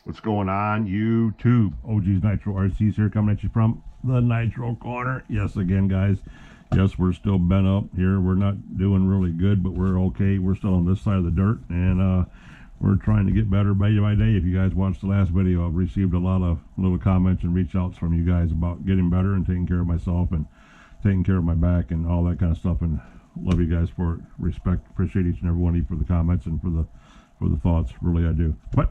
What's going on, YouTube? OG's Nitro RC's here, coming at you from the Nitro corner. Yes, again, guys. Yes, we're still bent up here. We're not doing really good, but we're okay. We're still on this side of the dirt, and we're trying to get better day by day. If you guys watched the last video, I've received a lot of little comments and reach outs from you guys about getting better and taking care of myself and taking care of my back and all that kind of stuff. And love you guys for it. Respect, appreciate each and every one of you for the comments and for the thoughts. Really, I do. But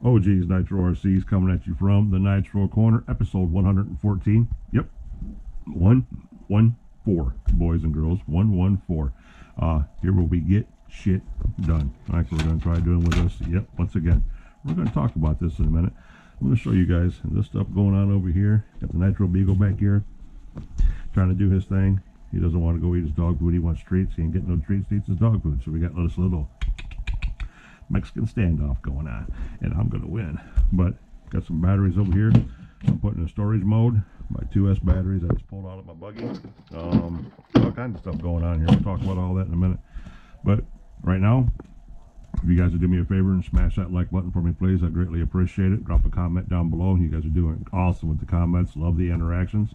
OG's Nitro RC's coming at you from the Nitro corner, episode 114. Yep, 114, boys and girls, 114. Here where we get shit done. Like we're going to try doing with us. Yep, once again, we're going to talk about this in a minute. I'm going to show you guys this stuff going on over here. Got the Nitro Beagle back here, trying to do his thing. He doesn't want to go eat his dog food. He wants treats. He ain't getting no treats. He eats his dog food. So we got this little Mexican standoff going on, and I'm going to win. But got some batteries over here. I'm putting in storage mode. My 2S batteries I just pulled out of my buggy. All kinds of stuff going on here. We'll talk about all that in a minute. But right now, if you guys would do me a favor and smash that like button for me, please, I'd greatly appreciate it. Drop a comment down below. You guys are doing awesome with the comments. Love the interactions.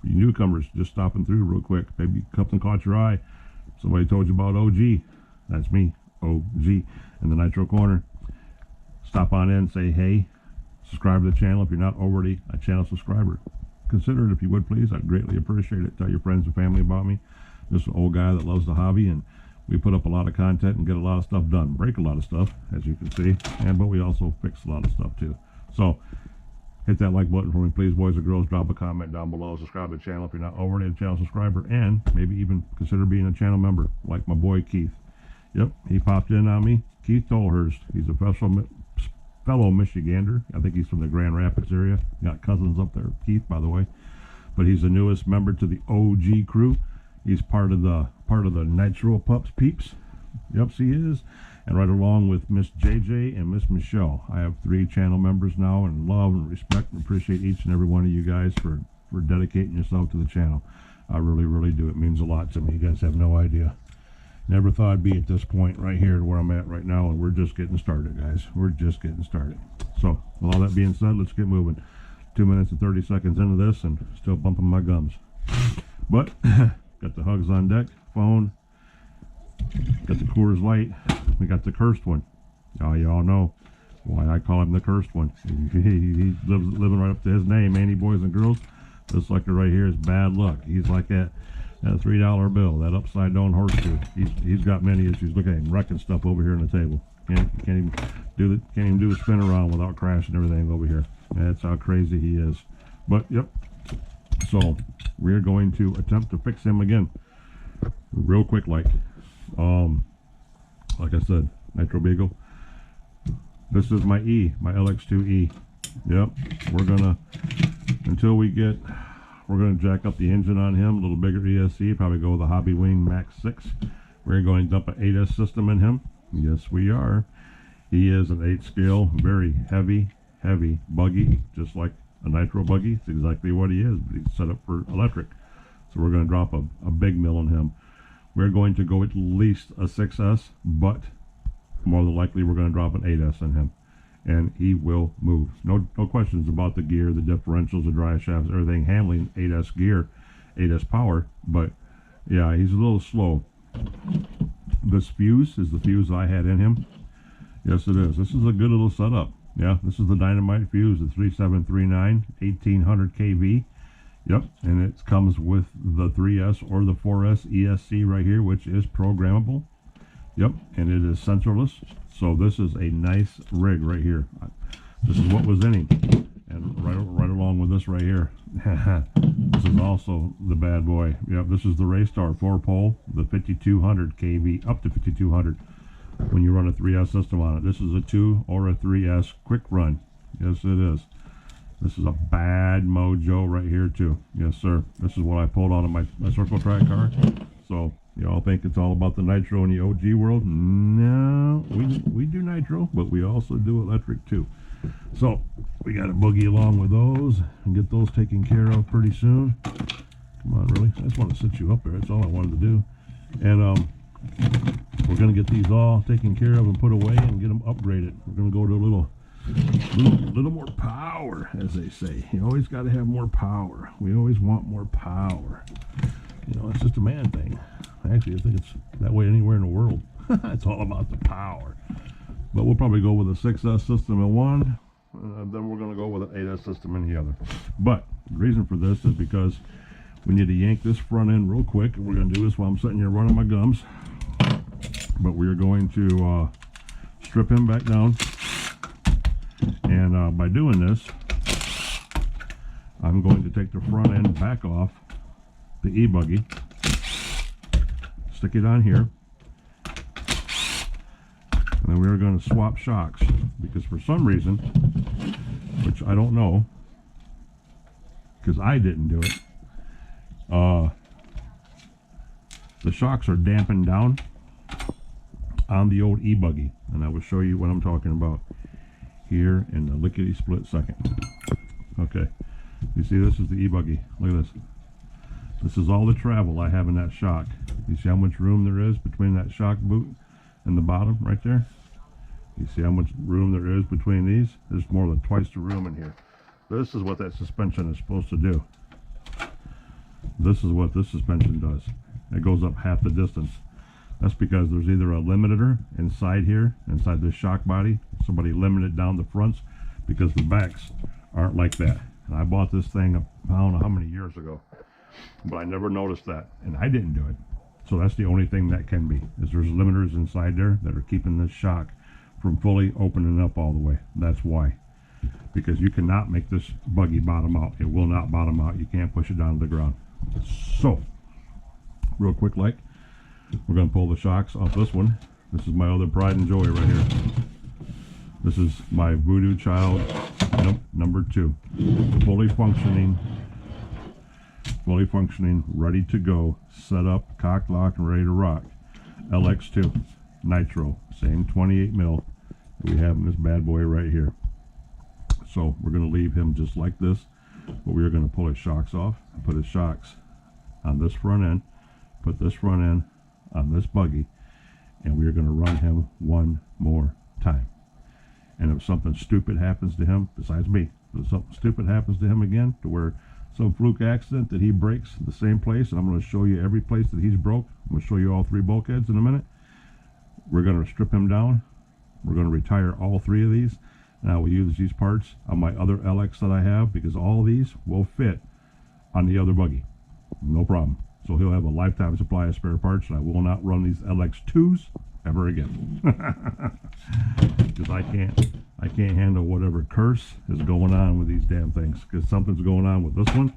For you newcomers just stopping through real quick, maybe something caught your eye. Somebody told you about OG. That's me, OG, in the Nitro corner. Stop on in, say hey, subscribe to the channel if you're not already a channel subscriber. Consider it if you would, please. I'd greatly appreciate it. Tell your friends and family about me. This is an old guy that loves the hobby, and we put up a lot of content and get a lot of stuff done. Break a lot of stuff, as you can see, but we also fix a lot of stuff too. So hit that like button for me, please, boys and girls. Drop a comment down below. Subscribe to the channel if you're not already a channel subscriber, and maybe even consider being a channel member, like my boy Keith. Yep, he popped in on me. Keith Tolhurst. He's a fellow Michigander. I think he's from the Grand Rapids area. Got cousins up there, Keith, by the way. But he's the newest member to the OG crew. He's part of the Nitro Pups peeps. Yep, he is. And right along with Miss JJ and Miss Michelle. I have 3 channel members now, and love and respect and appreciate each and every one of you guys for dedicating yourself to the channel. I really, really do. It means a lot to me. You guys have no idea. Never thought I'd be at this point right here where I'm at right now, and we're just getting started, guys. We're just getting started. So, with all that being said, let's get moving. 2 minutes and 30 seconds into this, and still bumping my gums. But got the hugs on deck, phone, got the Coors Light, we got the cursed one. Oh, you all know why I call him the cursed one. He's living right up to his name, ain't he, boys and girls? This sucker right here is bad luck. He's like that $3 bill, that upside down horseshoe. He's got many issues. Look at him wrecking stuff over here on the table. Can't even do a spin around without crashing everything over here. That's how crazy he is. But yep. So we're going to attempt to fix him again, real quick, like I said, Nitro Beagle. This is my my LX2E. Yep. We're gonna jack up the engine on him, a little bigger ESC, probably go with a Hobby Wing Max 6. We're going to dump an 8S system in him. Yes, we are. He is an 8 scale, very heavy buggy, just like a Nitro buggy. It's exactly what he is, but he's set up for electric. So we're going to drop a big mill in him. We're going to go at least a 6S, but more than likely we're going to drop an 8S in him. And he will move. No questions about the gear, the differentials, the drive shafts, everything, handling 8S gear, 8S power. But yeah, he's a little slow. This fuse is the fuse I had in him. Yes, it is. This is a good little setup. Yeah, this is the Dynamite fuse, the 3739 1800 kV. Yep, and it comes with the 3S or the 4S ESC right here, which is programmable. Yep, and it is sensorless. So this is a nice rig right here. This is what was in him. And right along with this right here. This is also the bad boy. Yep, this is the Raystar 4-pole, the 5200 kV, up to 5200 when you run a 3S system on it. This is a 2 or a 3S quick run. Yes, it is. This is a bad mojo right here too. Yes, sir. This is what I pulled out of my Circle Track car. So you all think it's all about the Nitro in the OG world? No, we do Nitro, but we also do electric too. So we got to boogie along with those and get those taken care of pretty soon. Come on, really? I just want to sit you up there. That's all I wanted to do. And we're going to get these all taken care of and put away and get them upgraded. We're going to go to a little Little more power, as they say. You always got to have more power. We always want more power. You know, it's just a man thing. Actually, I think it's that way anywhere in the world. It's all about the power. But we'll probably go with a 6S system in one, then we're going to go with an 8S system in the other. But the reason for this is because we need to yank this front end real quick. We're going to do this while I'm sitting here running my gums. But we are going to strip him back down. And by doing this, I'm going to take the front end back off the e-buggy, stick it on here, and then we are going to swap shocks, because for some reason, which I don't know, because I didn't do it, the shocks are dampened down on the old e-buggy, and I will show you what I'm talking about here in the lickety split second. Okay, you see this is the e-buggy. Look at this. This is all the travel I have in that shock. You see how much room there is between that shock boot and the bottom right there? You see how much room there is between these? There's more than twice the room in here. This is what that suspension is supposed to do. This is what this suspension does. It goes up half the distance. That's because there's either a limiter inside here, inside this shock body. Somebody limited down the fronts, because the backs aren't like that. And I bought this thing, I don't know how many years ago, but I never noticed that, and I didn't do it. So that's the only thing that can be, is there's limiters inside there that are keeping this shock from fully opening up all the way. That's why. Because you cannot make this buggy bottom out. It will not bottom out. You can't push it down to the ground. So, real quick like, we're going to pull the shocks off this one. This is my other pride and joy right here. This is my VOODOO Child number 2. Fully functioning, ready to go, set up, cock, lock, and ready to rock. LX2 Nitro, same 28 mil that we have in this bad boy right here. So we're going to leave him just like this, but we are going to pull his shocks off and put his shocks on this front end, put this front end on this buggy, and we are going to run him one more time. And if something stupid happens to him, besides me, if something stupid happens to him again, to where some fluke accident that he breaks the same place, and I'm going to show you every place that he's broke. I'm going to show you all 3 bulkheads in a minute. We're going to strip him down. We're going to retire all 3 of these, and I will use these parts on my other LX that I have, because all of these will fit on the other buggy. No problem. So he'll have a lifetime supply of spare parts, and I will not run these LX2s ever again. Because I can't handle whatever curse is going on with these damn things, because something's going on with this one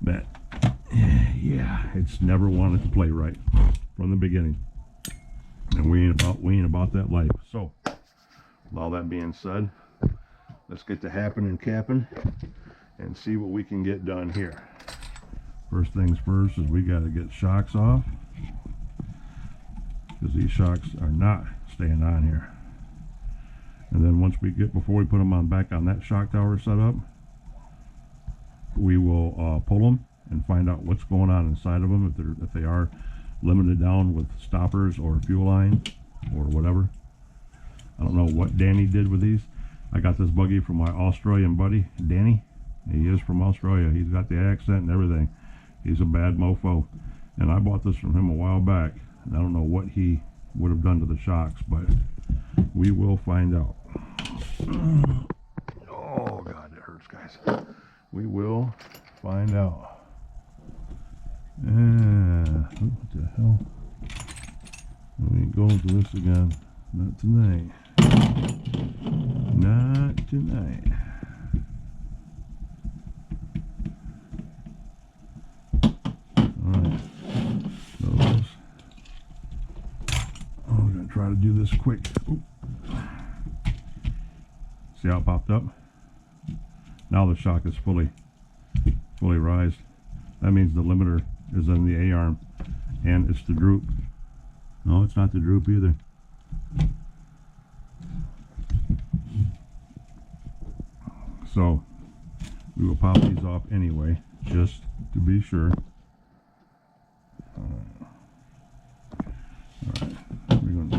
that, yeah, it's never wanted to play right from the beginning, and we ain't about that life. So with all that being said, let's get to happen and capping and see what we can get done here. First things first is we got to get shocks off, because these shocks are not staying on here. And then before we put them on back on that shock tower setup, we will pull them and find out what's going on inside of them, if they are limited down with stoppers or fuel line or whatever. I don't know what Danny did with these. I got this buggy from my Australian buddy, Danny. He is from Australia. He's got the accent and everything. He's a bad mofo. And I bought this from him a while back. And I don't know what he would have done to the shocks, but we will find out. Oh, God, that hurts, guys. We will find out. What the hell? We ain't going to this again. Not tonight. Not tonight. Alright. Those. Oh, we're going to try to do this quick. Oop. See how it popped up? Now the shock is fully rised. That means the limiter is in the A-arm, and it's the droop. No, it's not the droop either. So we will pop these off anyway, just to be sure. Alright, we're going to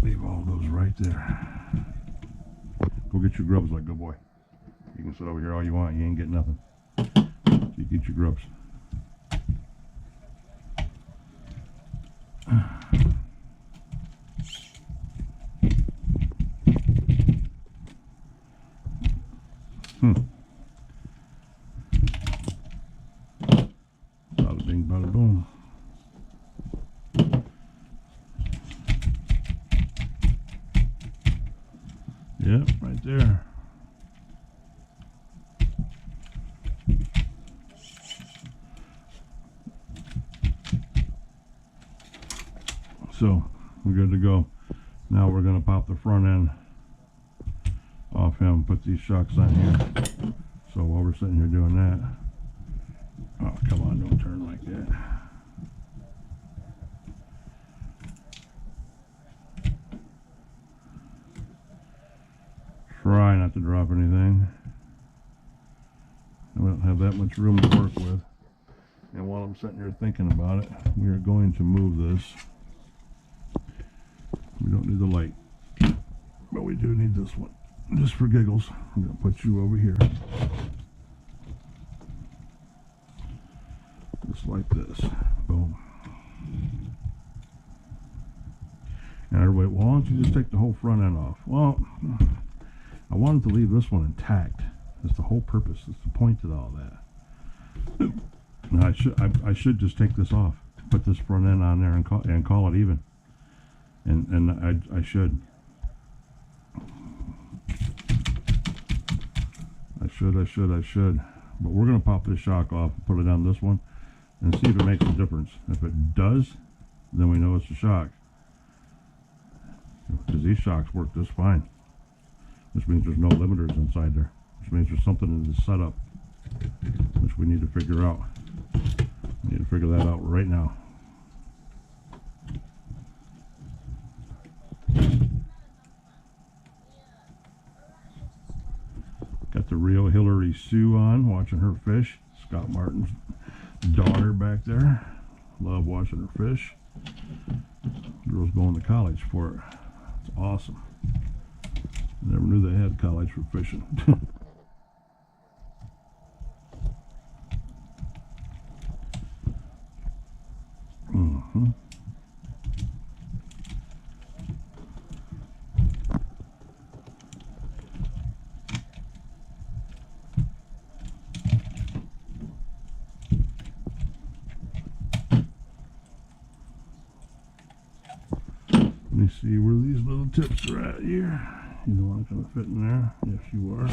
leave all those right there. your grubs like good boy. You can sit over here all you want. You ain't getting nothing. You get your grubs. Bada bing, bada boom. Yep, right there. So we're good to go. Now we're going to pop the front end off him, put these shocks on here. So while we're sitting here doing that, oh come on, don't turn like that. Try not to drop anything. I don't have that much room to work with. And while I'm sitting here thinking about it, we are going to move this. We don't need the light, but we do need this one. Just for giggles, I'm going to put you over here. Just like this. Boom. And everybody, well, why don't you just take the whole front end off? Well, I wanted to leave this one intact. That's the whole purpose. That's the point of all that. Now I should just take this off, put this front end on there and call it even. And I should. I should. But we're going to pop this shock off and put it on this one and see if it makes a difference. If it does, then we know it's a shock. Because these shocks work just fine. Which means there's no limiters inside there. Which means there's something in the setup which we need to figure out. We need to figure that out right now. Got the real Hillary Sue on, watching her fish. Scott Martin's daughter back there. Love watching her fish. Girl's going to college for it. It's awesome. Never knew they had college for fishing. Let me see where these little tips are at here. You don't want to kind of fit in there? Yes, you are.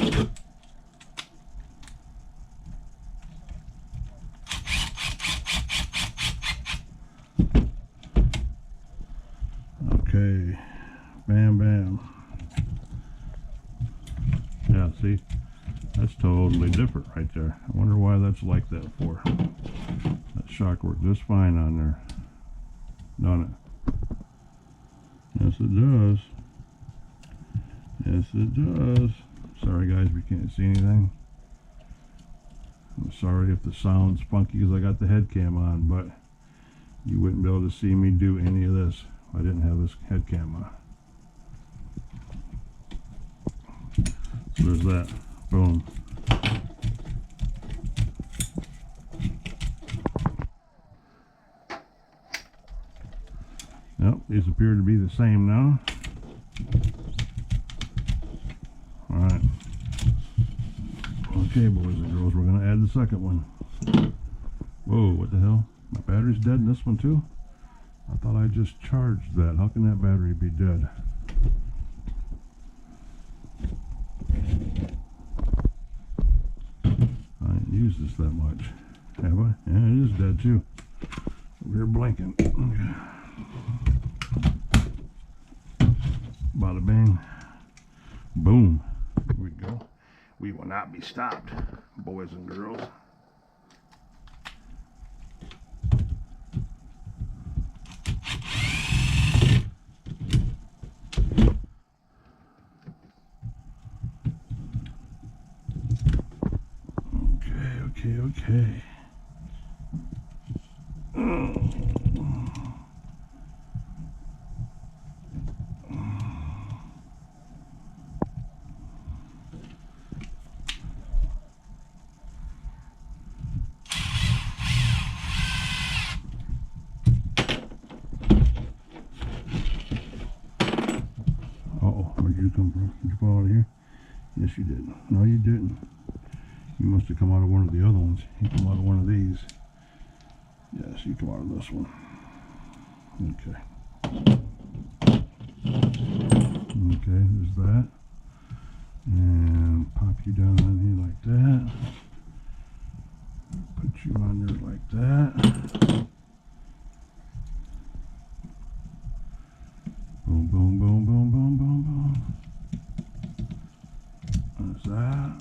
Okay. Bam, bam. Yeah, see? That's totally different right there. I wonder why that's like that for. That shock worked just fine on there. Done it. Yes, it does. Yes, it does. Sorry, guys, we can't see anything. I'm sorry if the sound's funky because I got the head cam on, but you wouldn't be able to see me do any of this if I didn't have this head cam on. So there's that. Boom. Yep, these appear to be the same now. Alright. Okay, boys and girls, we're going to add the second one. Whoa, what the hell? My battery's dead in this one too? I thought I just charged that. How can that battery be dead? I ain't used this that much. Have I? Yeah, it is dead too. Over here blinking. Bada bing. Boom. Here we go. We will not be stopped, boys and girls. Okay. come from? Did you fall out of here? Yes, you did. No, you didn't. You must have come out of one of the other ones. You come out of one of these. Yes, you come out of this one. Okay. Okay, there's that. And pop you down on here like that. Put you on there like that. Boom, boom, boom, boom, boom, boom, boom. There's that.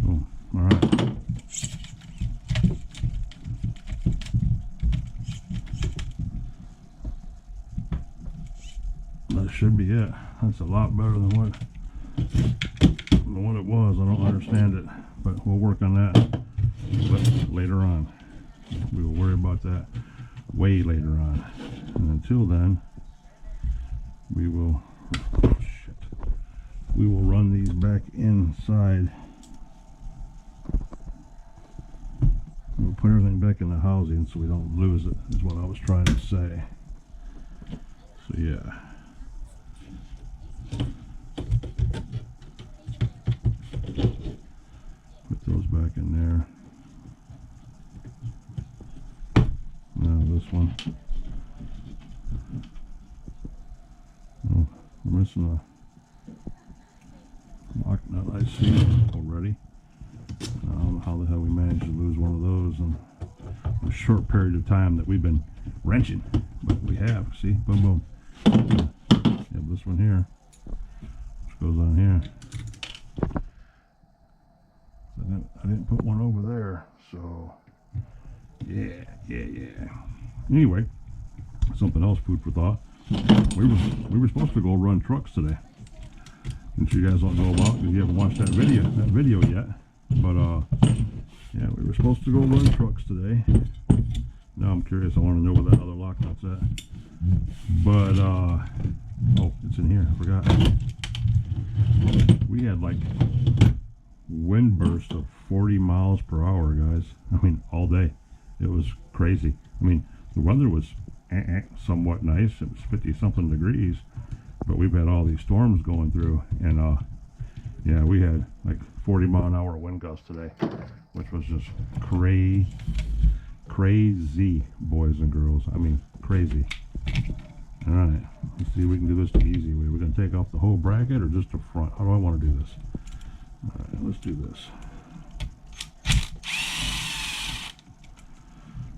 Boom. All right. That should be it. That's a lot better than what it was. I don't understand it, but we'll work on that later on. We will worry about that way later on. And until then, we will run these back inside. We'll put everything back in the housing so we don't lose it, is what I was trying to say. So yeah. Put those back in there. Now this one. Oh, we're missing a lock nut I see already. I don't know how the hell we managed to lose one of those in a short period of time that we've been wrenching, but we have. See, boom, boom. You have this one here, which goes on here. I didn't put one over there, so yeah. Anyway, something else, food for thought. We were supposed to go run trucks today, which you guys don't know about because you haven't watched that video yet. But yeah, we were supposed to go run trucks today. Now I'm curious. I want to know where that other lock nut's at. But oh, it's in here. I forgot. We had like wind bursts of 40 miles per hour, guys. I mean, all day. It was crazy. I mean, the weather was somewhat nice. It was 50 something degrees, but we've had all these storms going through, and yeah, we had like 40-mile-an-hour wind gusts today, which was just crazy, boys and girls. I mean, crazy. All right, let's see if we can do this the easy way. We're going to take off the whole bracket or just the front. How do I want to do this? All right, let's do this.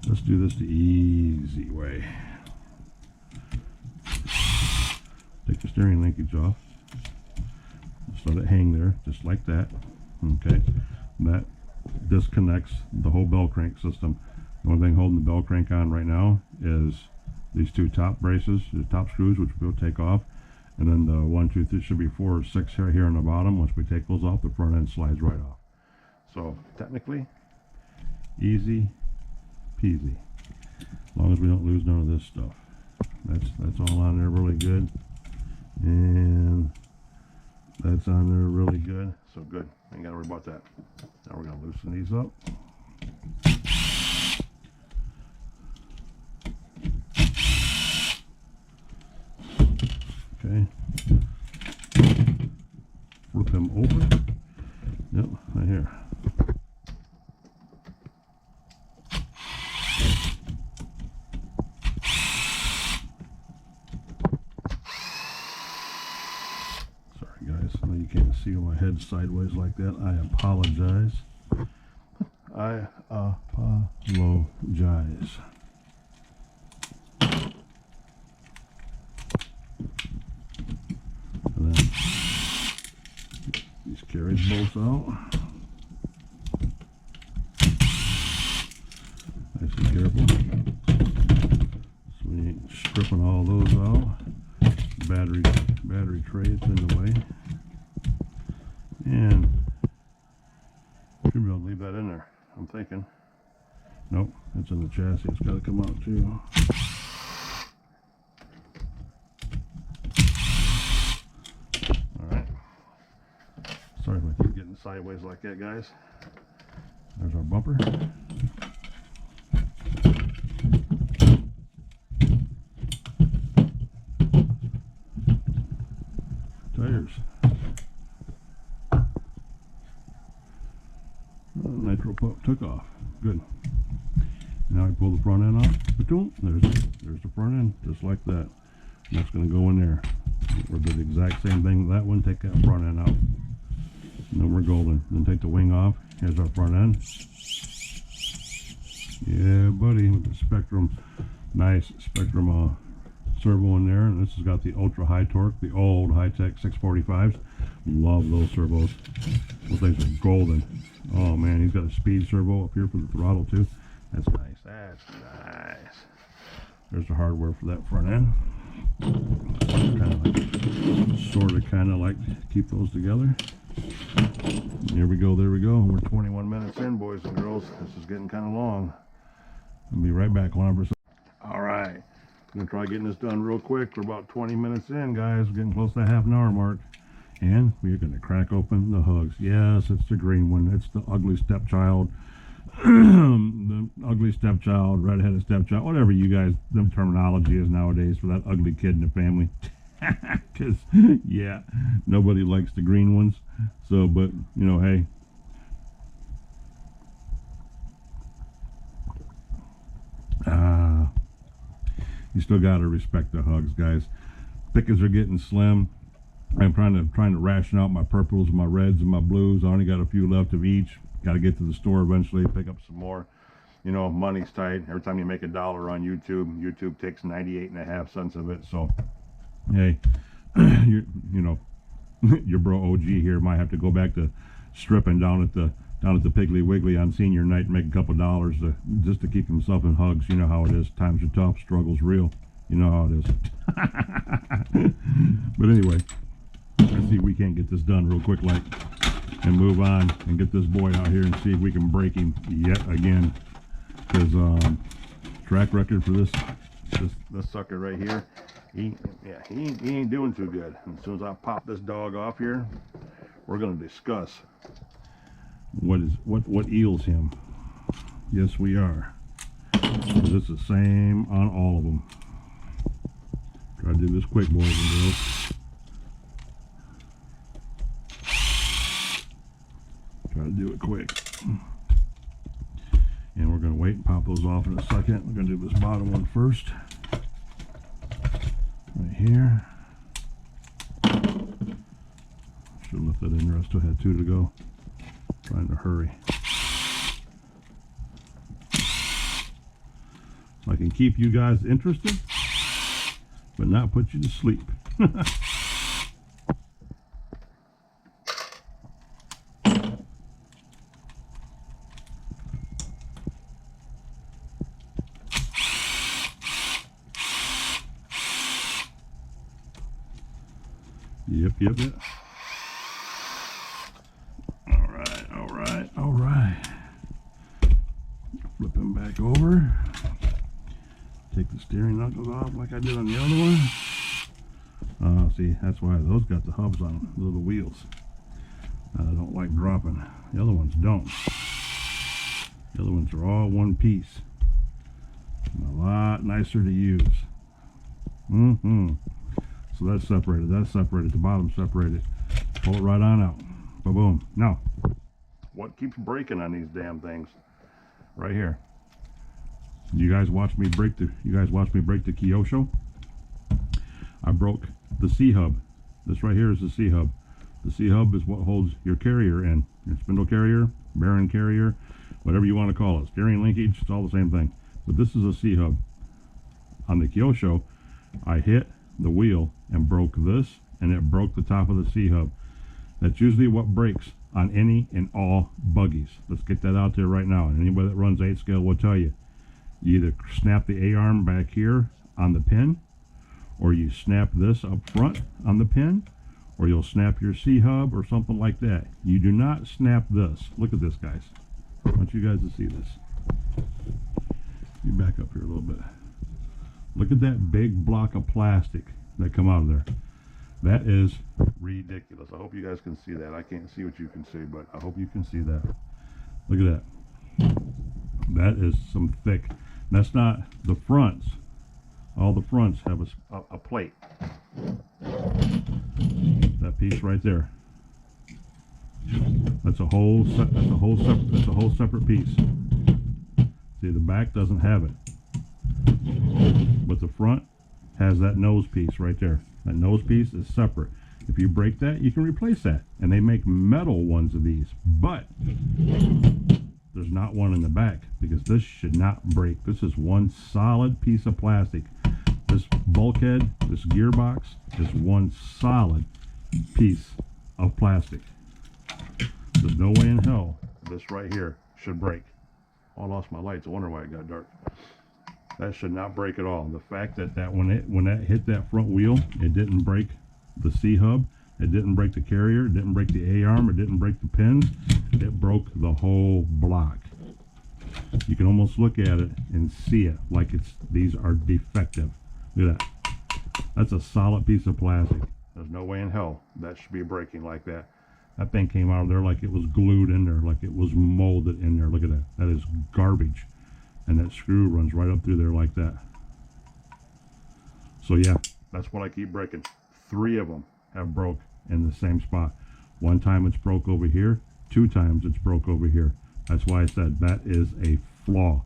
Let's do this the easy way. Take the steering linkage off. Just let it hang there, just like that. Okay. That disconnects the whole bell crank system. The only thing holding the bell crank on right now is these two top braces, the top screws, which we'll take off. And then the 1, 2, 3, should be 4 or 6 here on the bottom. Once we take those off, the front end slides right off. So technically, easy peasy, as long as we don't lose none of this stuff. That's all on there really good, and that's on there really good. So good, ain't gotta worry about that. Now we're gonna loosen these up. Okay, flip him over. Yep, right here. You can't see my head sideways like that. I apologize. I apologize. And then these carriage bolts out. Nice and careful. So we ain't stripping all those out. Battery tray, it's in the way. And should be able to leave that in there, I'm thinking. Nope, it's in the chassis. It's got to come out too. Alright. Sorry if I keep getting sideways like that, guys. There's our bumper. tires. Nitro took off. Good. Now I pull the front end off. There's the front end, just like that. And that's going to go in there. We'll do the exact same thing with that one. Take that front end out. And then we're golden. Then take the wing off. Here's our front end. Yeah, buddy, with the Spectrum, nice Spectrum servo in there. And this has got the ultra high torque, the old high-tech 645s. Love those servos. Those things are golden. Oh man, he's got a speed servo up here for the throttle too. That's nice. That's nice. There's the hardware for that front end. Kind of like keep those together. Here we go. There we go. We're 21 minutes in, boys and girls. This is getting kind of long. I'll be right back, Lumber. All right, I'm gonna try getting this done real quick. We're about 20 minutes in, guys. We're getting close to the half-an-hour mark. And we're going to crack open the hugs. Yes, it's the green one. It's the ugly stepchild. The ugly stepchild, red-headed stepchild, whatever you guys, the terminology is nowadays for that ugly kid in the family. Because, yeah, nobody likes the green ones. So, but, you know, hey. You still got to respect the hugs, guys. Pickets are getting slim. I'm trying to ration out my purples, my reds, and my blues. I only got a few left of each. Got to get to the store eventually, pick up some more. You know, money's tight. Every time you make $1 on YouTube, YouTube takes 98.5 cents of it. So, hey, you know, your bro OG here might have to go back to stripping down at the Piggly Wiggly on senior night and make a couple dollars just to keep himself in hugs. You know how it is. Times are tough. Struggle's real. You know how it is. But anyway. Let's see if we can't get this done real quick and move on and get this boy out here and see if we can break him yet again, because track record for this sucker right here, he ain't doing too good. And as soon as I pop this dog off here, we're going to discuss what eels him. Yes, we are, because it's the same on all of them. Try to do this quick, boys and girls. Try to do it quick. And we're going to wait and pop those off in a second. We're going to do this bottom one first. Right here. Should have left that in there. I still had 2 to go. Trying to hurry. So I can keep you guys interested, but not put you to sleep. Yep. All right. Flip him back over. Take the steering knuckles off like I did on the other one. See, that's why those got the hubs on them, little wheels. I don't like dropping. The other ones don't. The other ones are all one piece. And a lot nicer to use. So that's separated. The bottom separated. Pull it right on out. Boom. Now, what keeps breaking on these damn things? Right here. You guys watch me break the Kyosho. I broke the C-hub. This right here is the C-hub. The C-hub is what holds your carrier in. Your spindle carrier, bearing carrier, whatever you want to call it. Steering linkage, it's all the same thing. But this is a C-hub. On the Kyosho, I hit the wheel and broke this, and it broke the top of the C-hub. That's usually what breaks on any and all buggies. Let's get that out there right now. And anybody that runs 8 scale will tell you. You either snap the A-arm back here on the pin, or you snap this up front on the pin, or you'll snap your C-hub or something like that. You do not snap this. Look at this, guys. I want you guys to see this. You back up here a little bit. Look at that big block of plastic that come out of there. That is ridiculous. I hope you guys can see that. I can't see what you can see, but I hope you can see that. Look at that. That is some thick. That's not the fronts. All the fronts have a plate. That piece right there. That's a whole separate piece. See, the back doesn't have it, but the front has that nose piece right there. That nose piece is separate. If you break that, you can replace that. And they make metal ones of these, but there's not one in the back because this should not break. This is one solid piece of plastic. This bulkhead, this gearbox is one solid piece of plastic. There's no way in hell this right here should break. Oh, I lost my lights. I wonder why it got dark. That should not break at all. The fact that when that hit that front wheel, it didn't break the C-hub, it didn't break the carrier, it didn't break the A-arm, it didn't break the pins, it broke the whole block. You can almost look at it and see it like these are defective. Look at that. That's a solid piece of plastic. There's no way in hell that should be breaking like that. That thing came out of there like it was glued in there, like it was molded in there. Look at that. That is garbage. And that screw runs right up through there like that. So yeah, that's what I keep breaking. 3 of them have broke in the same spot. 1 time it's broke over here. 2 times it's broke over here. That's why I said that is a flaw.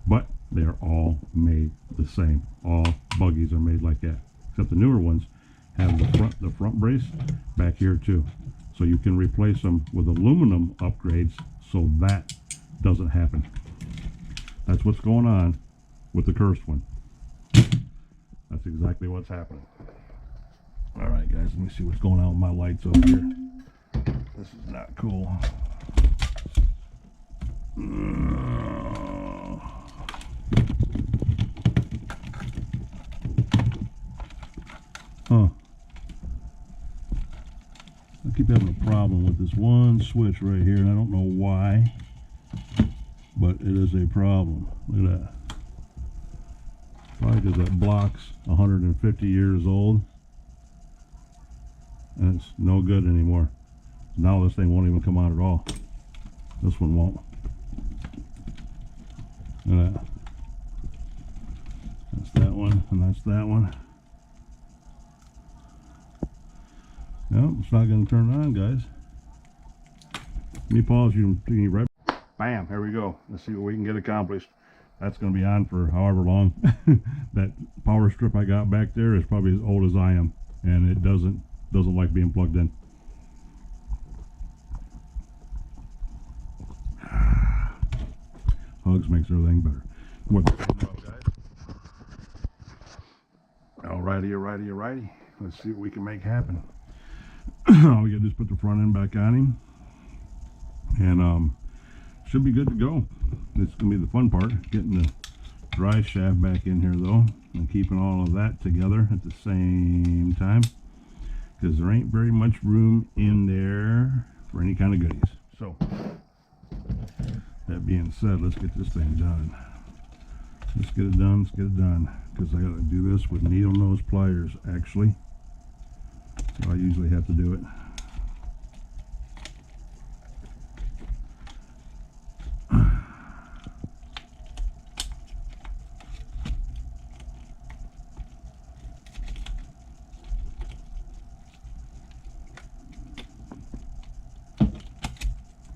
But they are all made the same. All buggies are made like that. Except the newer ones have the front brace back here too. So you can replace them with aluminum upgrades so that doesn't happen. That's what's going on with the cursed one. That's exactly what's happening. All right, guys, let me see what's going on with my lights over here. This is not cool. Huh. I keep having a problem with this one switch right here, and I don't know why, but it is a problem. Look at that. Probably because that block's 150 years old, and it's no good anymore. Now this thing won't even come out at all. This one won't. Look at that. That's that one, and that's that one. No, it's not going to turn on, guys. Let me pause you right. Bam, here we go. Let's see what we can get accomplished. That's going to be on for however long. That power strip I got back there is probably as old as I am, and it doesn't like being plugged in. Hugs makes everything better. Alrighty. Let's see what we can make happen. All we got to do is put the front end back on him, and should be good to go. It's going to be the fun part, getting the dry shaft back in here though, and keeping all of that together at the same time, because there ain't very much room in there for any kind of goodies. So that being said, let's get this thing done. Let's get it done, because I got to do this with needle nose pliers actually. So I usually have to do it.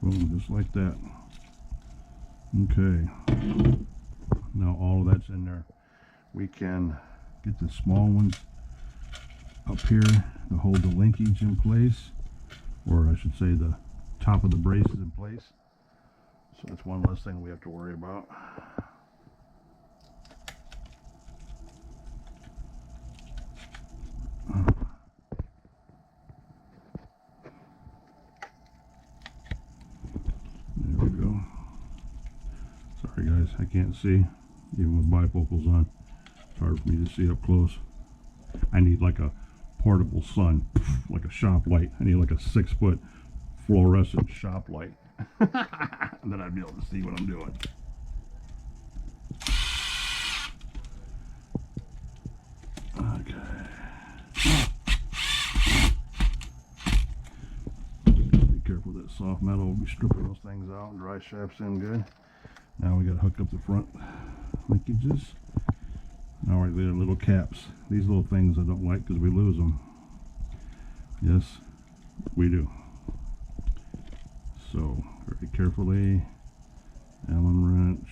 Boom, just like that. Okay. Now all of that's in there. We can get the small ones up here to hold the linkage in place, or I should say the top of the braces in place. So that's one less thing we have to worry about. There we go. Sorry guys, I can't see even with bifocals on. It's hard for me to see up close. I need like a portable sun, like a shop light. I need like a 6-foot fluorescent shop light. And then I'd be able to see what I'm doing. Okay. Be careful with that soft metal. We'll be stripping those things out, and dry shafts in good. Now we got to hook up the front linkages. All right, there are little caps. These little things I don't like because we lose them. Yes, we do. So, very carefully, Allen wrench.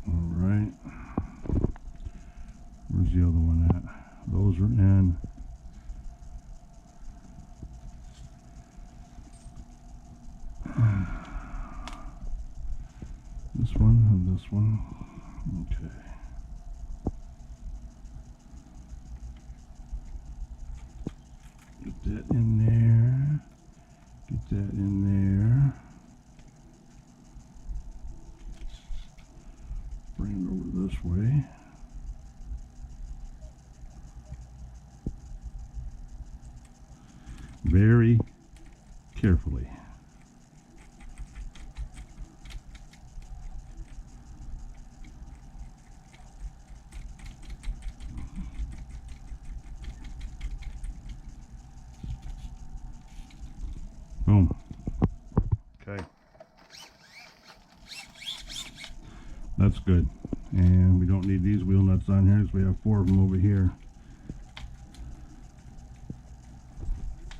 Alright. Where's the other one at? Those are in. This one and this one. Okay. Get that in there. Get that in there. Bring it over this way. Very carefully. Boom. Okay. That's good. And we don't need these wheel nuts on here because we have 4 of them over here.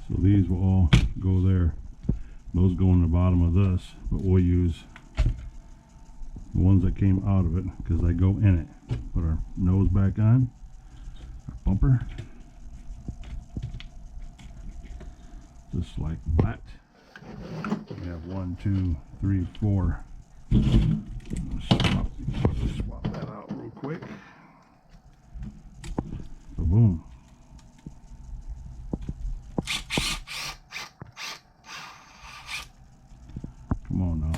So these will all go there. Those go in the bottom of this, but we'll use the ones that came out of it because they go in it. Put our nose back on, our bumper, just like that. We have 1, 2, 3, 4. Swap that out real quick. So boom. Come on now.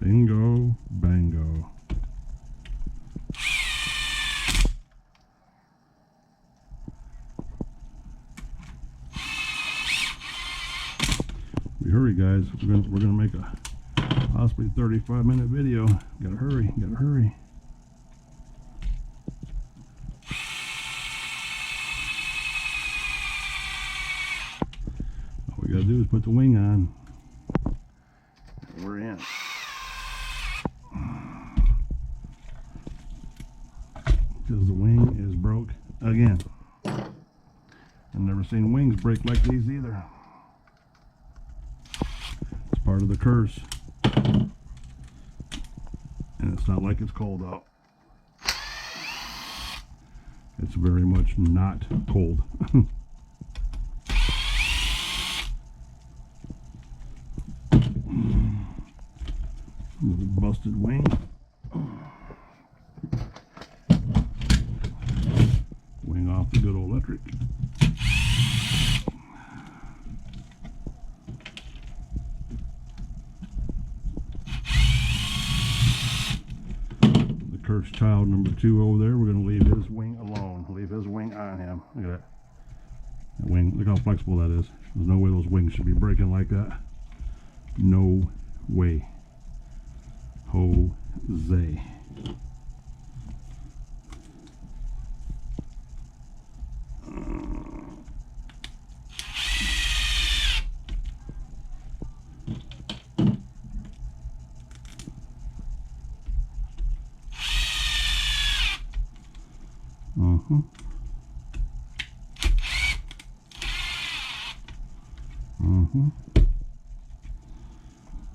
Bingo, bango. We hurry, guys. We're gonna make a possibly 35-minute video. Gotta hurry. Gotta hurry. All we gotta do is put the wing on. And we're in. Because the wing is broke again. I've never seen wings break like these either. It's part of the curse. And it's not like it's cold out. It's very much not cold. Busted wing. Wing off the good old electric. The cursed child number 2 over there, we're going to leave his wing alone. Leave his wing on him. Look at that. That wing, look how flexible that is. There's no way those wings should be breaking like that. No way. Jose.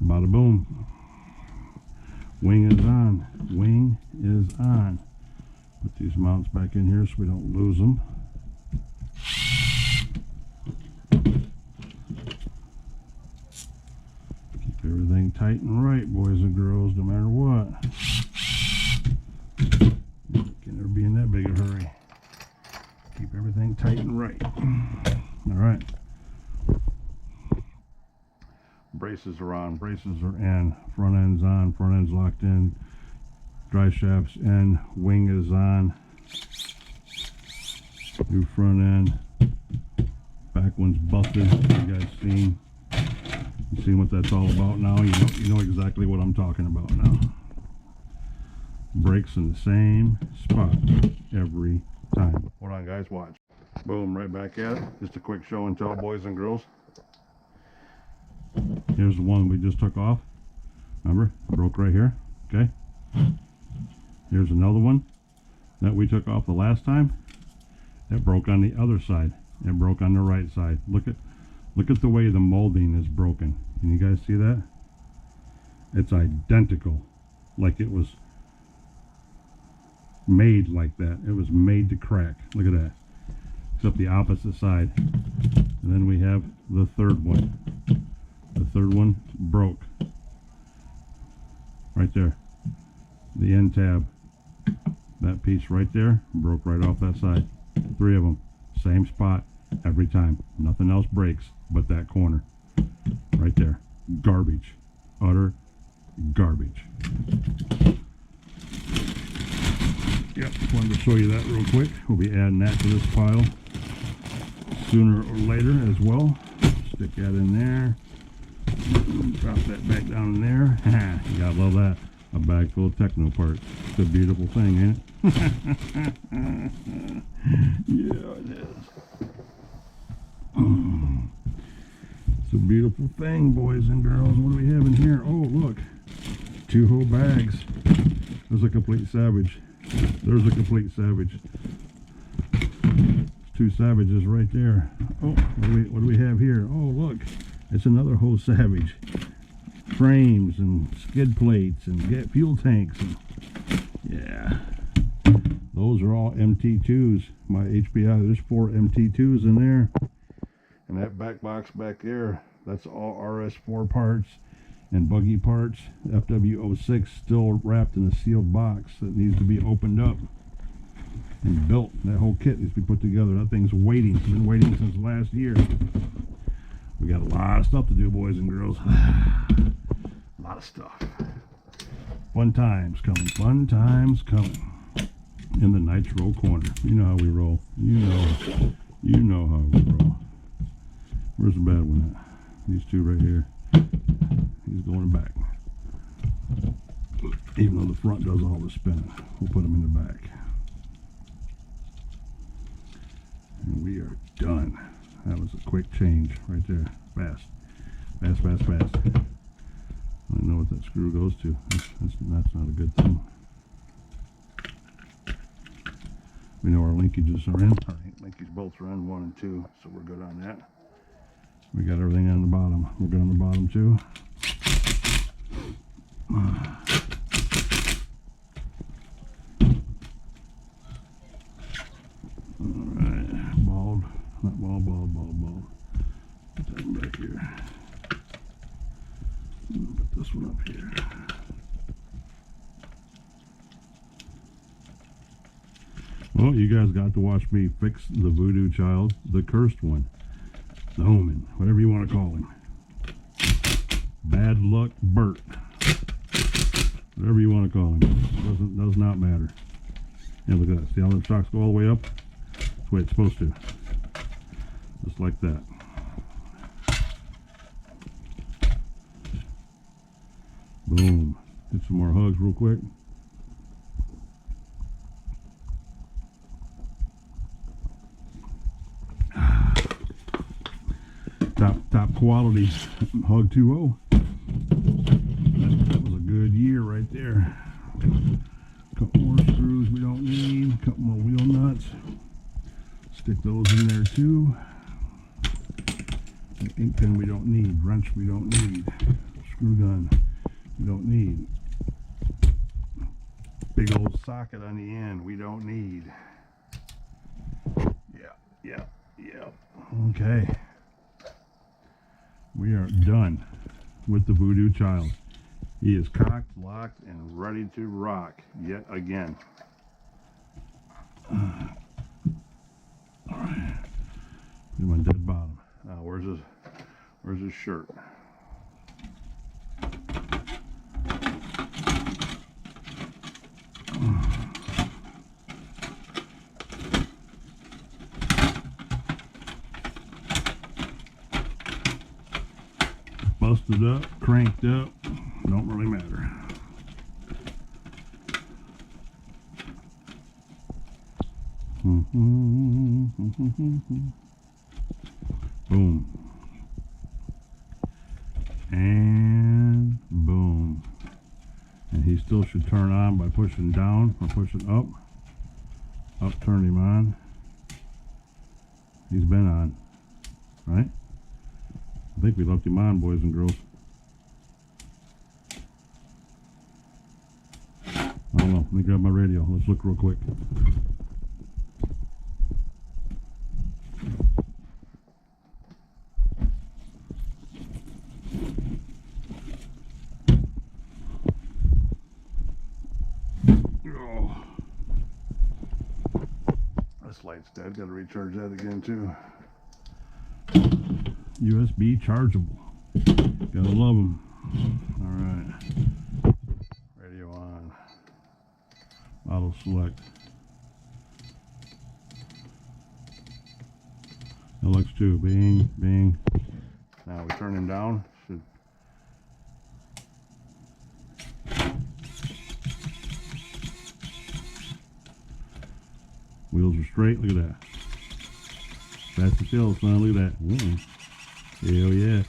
Bada boom. Wing is on. Wing is on. Put these mounts back in here so we don't lose them. Keep everything tight and right, boys and girls, no matter what. Can't ever be in that big a hurry. Keep everything tight and right. All right. Braces are on, braces are in, front end's on, front end's locked in, drive shaft's in, wing is on, new front end, back one's busted, you guys seen, You see what that's all about now? You know exactly what I'm talking about now. Brakes in the same spot every time. Hold on, guys, watch. Boom, right back at it. Just a quick show and tell, boys and girls. Here's the one we just took off. Remember? Broke right here. Okay. Here's another one that we took off the last time. It broke on the other side. It broke on the right side. Look at the way the molding is broken. Can you guys see that? It's identical, like it was made like that. It was made to crack. Look at that. Except the opposite side. And then we have the third one. The third one broke. Right there. The end tab. That piece right there broke right off that side. 3 of them. Same spot every time. Nothing else breaks but that corner. Right there. Garbage. Utter garbage. Yep, wanted to show you that real quick. We'll be adding that to this pile sooner or later as well. Stick that in there. Drop that back down in there. You gotta love that. A bag full of techno parts. It's a beautiful thing, ain't it? Yeah, it is. It's a beautiful thing, boys and girls. What do we have in here? Oh, look. 2 whole bags. There's a complete savage. There's a complete savage. 2 savages right there. Oh, what do we have here? Oh, look. It's another whole savage. Frames and skid plates and fuel tanks. And, yeah. Those are all MT2s. My HPI, there's 4 MT2s in there. And that back box back there, that's all RS4 parts and buggy parts. FW06 still wrapped in a sealed box that needs to be opened up and built. That whole kit needs to be put together. That thing's waiting. It's been waiting since last year. We got a lot of stuff to do, boys and girls. A lot of stuff. Fun times coming. Fun times coming. In the Nitro corner. You know how we roll. You know how we roll. Where's the bad one at? These 2 right here. He's going back. Even though the front does all the spinning, we'll put them in the back. And we are done. That was a quick change right there. Fast. Fast, fast, fast. I don't know what that screw goes to. That's not a good thing. We know our linkages are in. Our linkage bolts are in 1 and 2, so we're good on that. We got everything on the bottom. We're good on the bottom too. Alright, bald. Not bald, bald, bald, bald. Put that one back here. Put this one up here. Well, you guys got to watch me fix the voodoo child, the cursed one, the omen, whatever you want to call him. Bad luck Bert. Whatever you want to call him. Does not matter. Yeah, look at that. See how the shocks go all the way up? That's the way it's supposed to. Just like that. Boom. Get some more hugs real quick. Top quality hug 2.0. That was a good year right there. Couple more screws we don't need. Couple more wheel nuts. Stick those in there too. An ink pen we don't need. Wrench we don't need. Screw gun we don't need. Big old socket on the end we don't need. Yeah. Okay. We are done with the voodoo child. He is cocked, locked, and ready to rock yet again. Alright. Here's my dead bottom. Now where's his shirt? boosted up, cranked up, don't really matter. Boom. And boom. And he still should turn on by pushing down or pushing up. Up, turn him on. He's been on, right? I think we left him on, boys and girls. I don't know. Let me grab my radio. Let's look real quick. Oh. This light's dead. Got to recharge that again too. USB chargeable. Gotta love them. All right. Radio on. Auto select. LX2. Bing, bing. Now we turn him down. Should. Wheels are straight. Look at that. Faster still, son. Look at that. Hell yeah.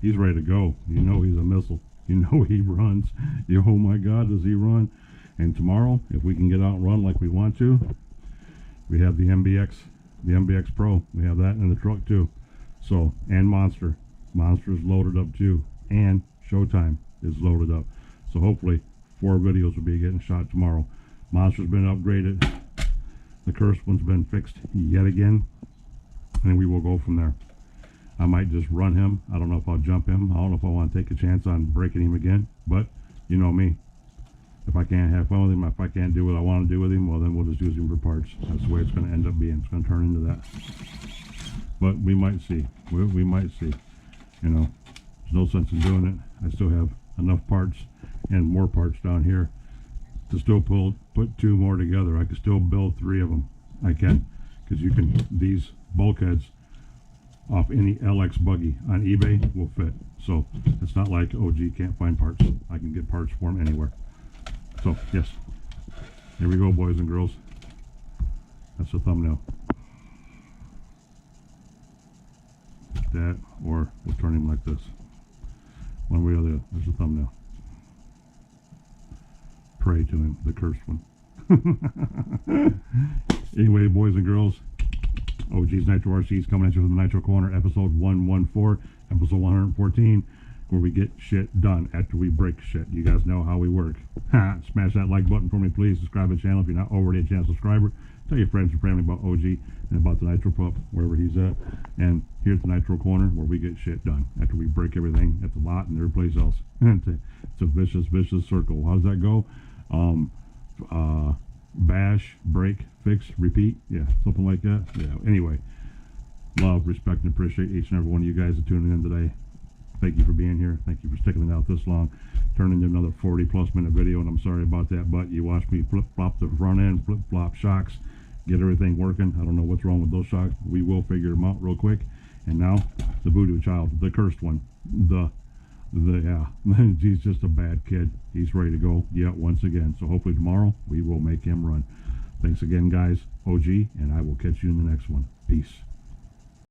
He's ready to go. You know he's a missile. You know he runs. Oh my God, does he run? And tomorrow, if we can get out and run like we want to, we have the MBX Pro. We have that in the truck too. So, and Monster. Monster's loaded up too. And Showtime is loaded up. So hopefully 4 videos will be getting shot tomorrow. Monster's been upgraded. The cursed one's been fixed yet again. And we will go from there. I might just run him. I don't know if I'll jump him. I don't know if I want to take a chance on breaking him again. But, you know me. If I can't have fun with him, if I can't do what I want to do with him, well then we'll just use him for parts. That's the way it's going to end up being. It's going to turn into that. But we might see. We might see. You know, there's no sense in doing it. I still have enough parts and more parts down here to still put 2 more together. I can still build 3 of them. I can. Because you can, these bulkheads off any LX buggy on eBay will fit. So it's not like, oh gee, can't find parts. I can get parts for them anywhere. So yes, here we go, boys and girls. That's the thumbnail. That, or we'll turn him like this. One way or the other. There's the thumbnail. Pray to him, the cursed one. Anyway, boys and girls, OG's Nitro RC's coming at you from the Nitro Corner, episode 114, episode 114, where we get shit done after we break shit. You guys know how we work. Smash that like button for me, please. Subscribe to the channel if you're not already a channel subscriber. Tell your friends and family about OG and about the Nitro Pup, wherever he's at. And here's the Nitro Corner, where we get shit done after we break everything at the lot and every place else. It's a vicious, vicious circle. How does that go? Bash, break, fix, repeat. Yeah, something like that. Yeah, anyway, love, respect, and appreciate each and every one of you guys that tuning in today. Thank you for being here. Thank you for sticking it out this long. Turning into another 40+ minute video, and I'm sorry about that, but you watched me flip-flop the front end, flip-flop shocks, get everything working. I don't know what's wrong with those shocks. We will figure them out real quick. And now, the voodoo child, the cursed one, yeah, he's just a bad kid. He's ready to go yet once again. So hopefully tomorrow we will make him run. Thanks again, guys. OG, and I will catch you in the next one. Peace.